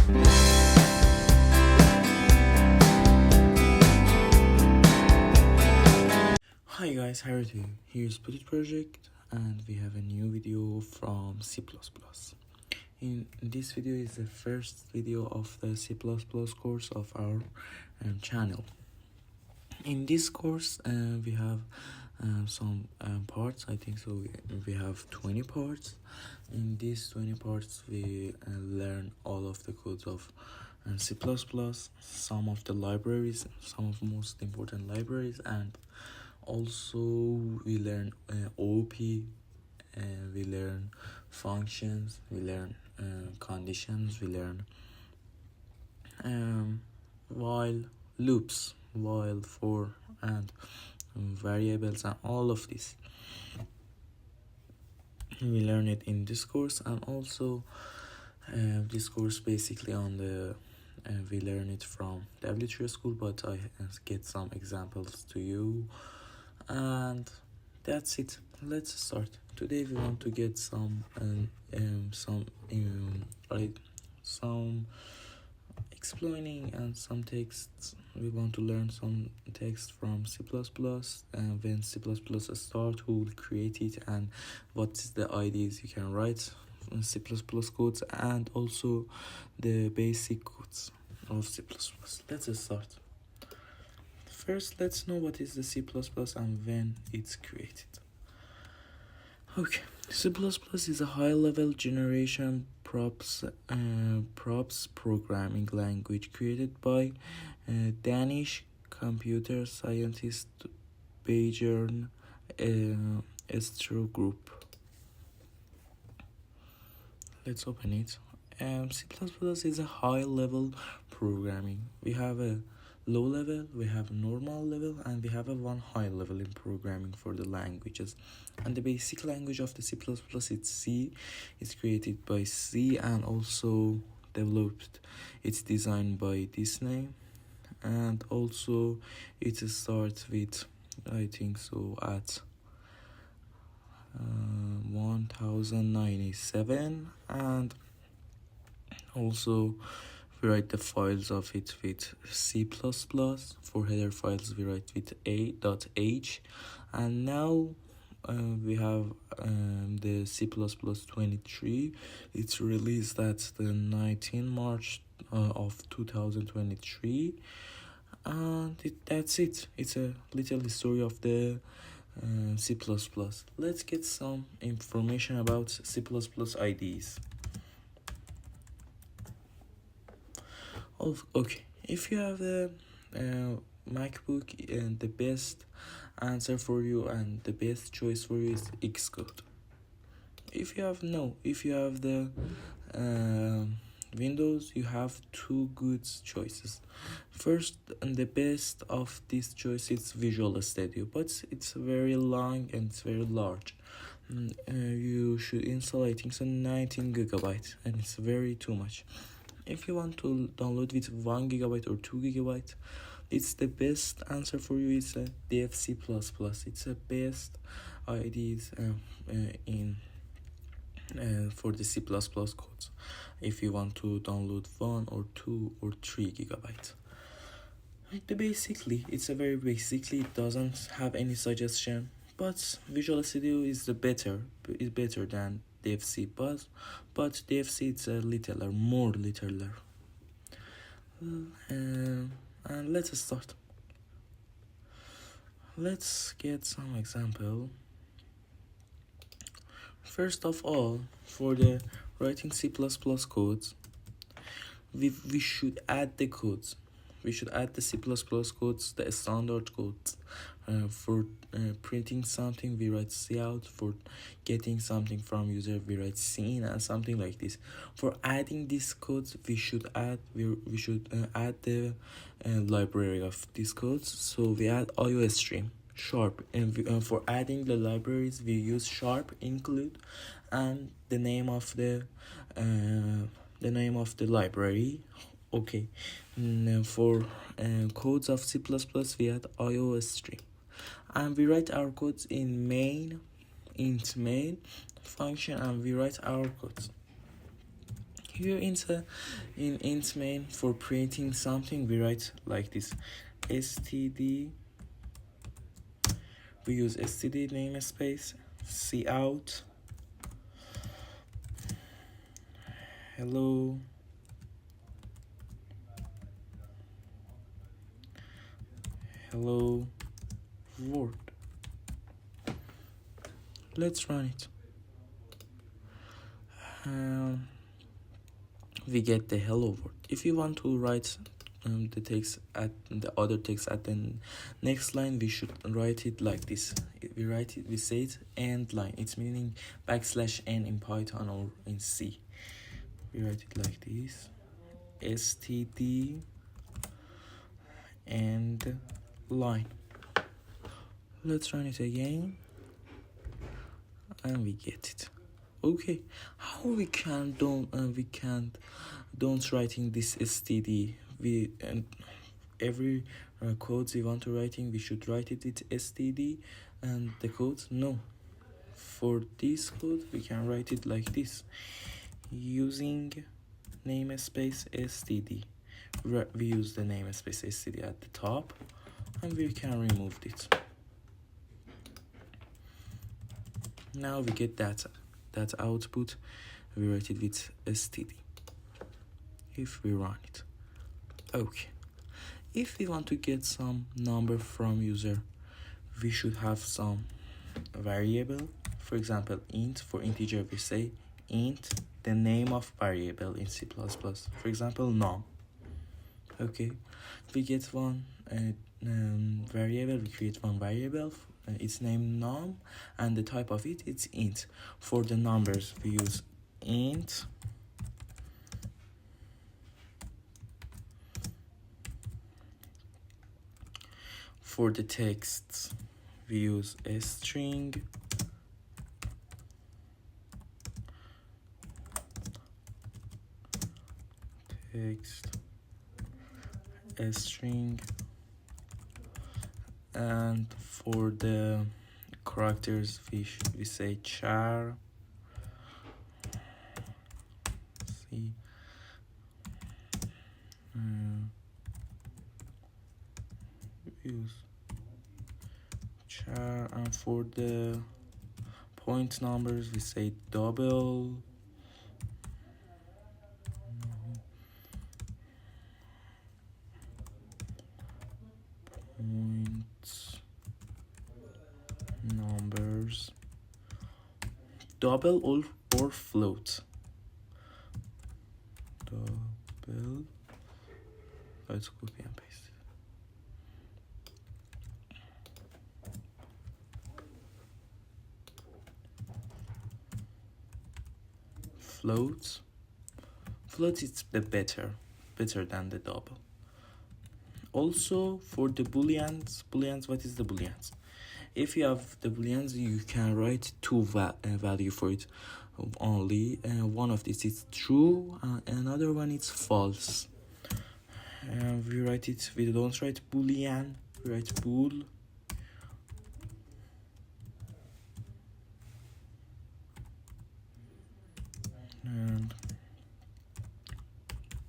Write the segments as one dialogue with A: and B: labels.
A: Hi guys, how are you doing? Here's Put Project and we have a new video from C++. In this video is the first video of the C++ course of our channel. In this course we have some parts. I think so we have 20 parts. In these 20 parts we learn all of the codes of C++, some of the libraries, some of the most important libraries, and also we learn OP, we learn functions, we learn conditions, we learn while loops, while, for, and variables, and all of this we learn it in this course. And also this course basically on the we learn it from W3 school, but I get some examples to you, and that's it. Let's start. Today we want to get some explaining and some texts. We want to learn some text from C++, and when C++ start, who will create it, and what is the IDs you can write in C++ codes, and also the basic codes of C++. Let's start. First, let's know what is the C++ and when it's created. Okay, C++ is a high-level generation props programming language created by Danish computer scientist Bjørn Estrup. Let's open it. C++ is a high-level programming. We have a low level, we have a normal level, and we have a one high level in programming for the languages. And the basic language of the C++ is C. It's created by C and also developed. It's designed by Disney, and also it starts with, I think so, at 1097, and also we write the files of it with C++. For header files we write with a.h, and now we have the C++ 23. It's released at the 19 March of 2023, and that's it. It's a little history of the C++. Let's get some information about C++ IDs. Okay, if you have the MacBook, and the best answer for you and the best choice for you is Xcode. If you have the Windows, you have two good choices. First, and the best of this choice is Visual Studio, but it's very long and it's very large. You should install, I think so, 19 gigabytes, and it's very too much. If you want to download with 1 gigabyte or 2 gigabyte, it's the best answer for you. It's a DFC++. It's the best IDs for the C++ codes. If you want to download 1 or 2 or 3 gigabyte. Basically, it's a very basically. It doesn't have any suggestion, but Visual Studio is better than DFC, but DFC it's a littler, more littler. And let's start. Let's get some example. First of all, for the writing C++ codes, we should add the codes. We should add the C++ codes, the standard codes. For printing something, we write cout. For getting something from user, we write scene, and something like this. For adding these codes, we should add the library of these codes. So we add IOStream, sharp, and for adding the libraries, we use sharp include, and the name of the library. Okay, for codes of C++, we add IOStream, and we write our codes in int main function, and we write our codes. Here in int main, for printing something, we write like this: std. We use std namespace cout hello world. Let's run it. We get the hello world. If you want to write the text at the other text at the next line, we should write it like this. We say it end line. It's meaning \n in Python or in C. We write it like this: std and line. Let's run it again, and we get it. Okay, how we can't writing this std? We and every codes we want to writing, we should write it with std and the codes. No, for this code we can write it like this, using namespace std. We use the namespace std at the top, and we can remove it. Now we get that output. We write it with std. If we run it, okay. If we want to get some number from user, we should have some variable. For example, int. For integer we say int the name of variable in C++. For example, num. Okay, we get one variable. We create one variable. It's named num, and the type of it's int. For the numbers we use int. For the texts we use a string. Text a string. And for the characters we say char. See, use char. And for the point numbers we say double. Point numbers, double or float. Double. Let's copy and paste. Float is the better than the double. Also for the booleans, what is the booleans? If you have the booleans, you can write two value for it only. One of these is true, another one is false. We don't write boolean, we write bool. And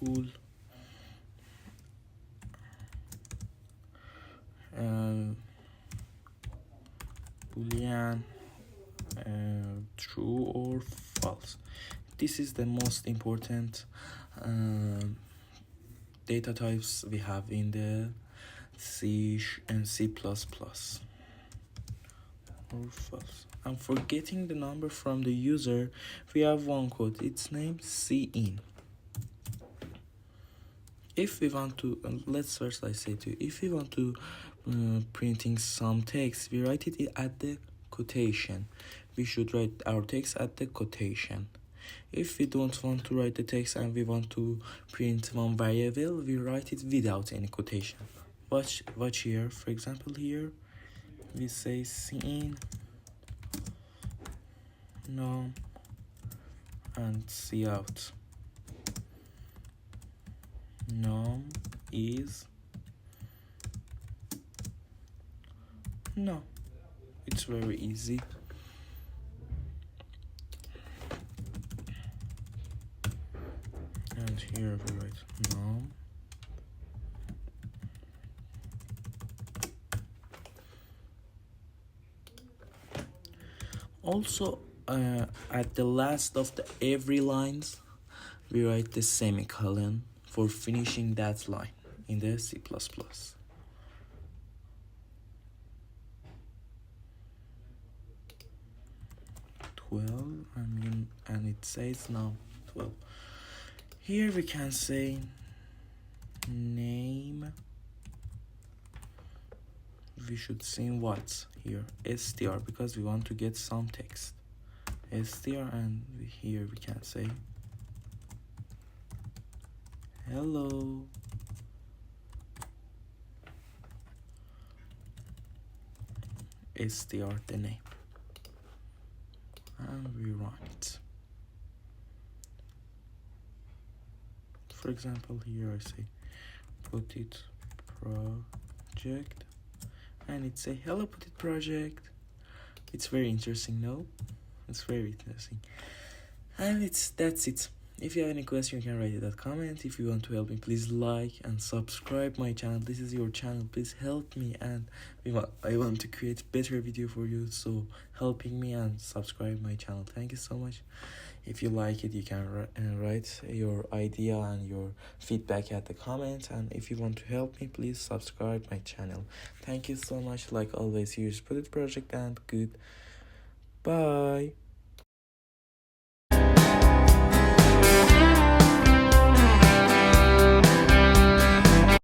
A: bool. Boolean, true or false. This is the most important data types we have in the C and C++. Or false. And for getting the number from the user, we have one code. It's named cin. If we want to, let's first I say to you, if we want to printing some text, we write it at the quotation. We should write our text at the quotation. If we don't want to write the text and we want to print one variable, we write it without any quotation. Watch here. For example, here we say cin num and cout. Num is no. It's very easy. here we write no. Also, at the last of the every lines, we write the semicolon for finishing that line in the C++. 12, and it says now 12. Here we can say name. We should say what here, str, because we want to get some text. Str, and here we can say hello. Str the name, and we run it. For example, here I say put it project, and it say hello put it project. It's very interesting, no? It's very interesting. And that's it. If you have any question, you can write it at comment. If you want to help me, please like and subscribe my channel. This is your channel, please help me, and I want to create better video for you, so helping me and subscribe my channel. Thank you so much. If you like it, you can write your idea and your feedback at the comment, and if you want to help me, please subscribe my channel. Thank you so much. Like always, here's Put It Project, and good bye.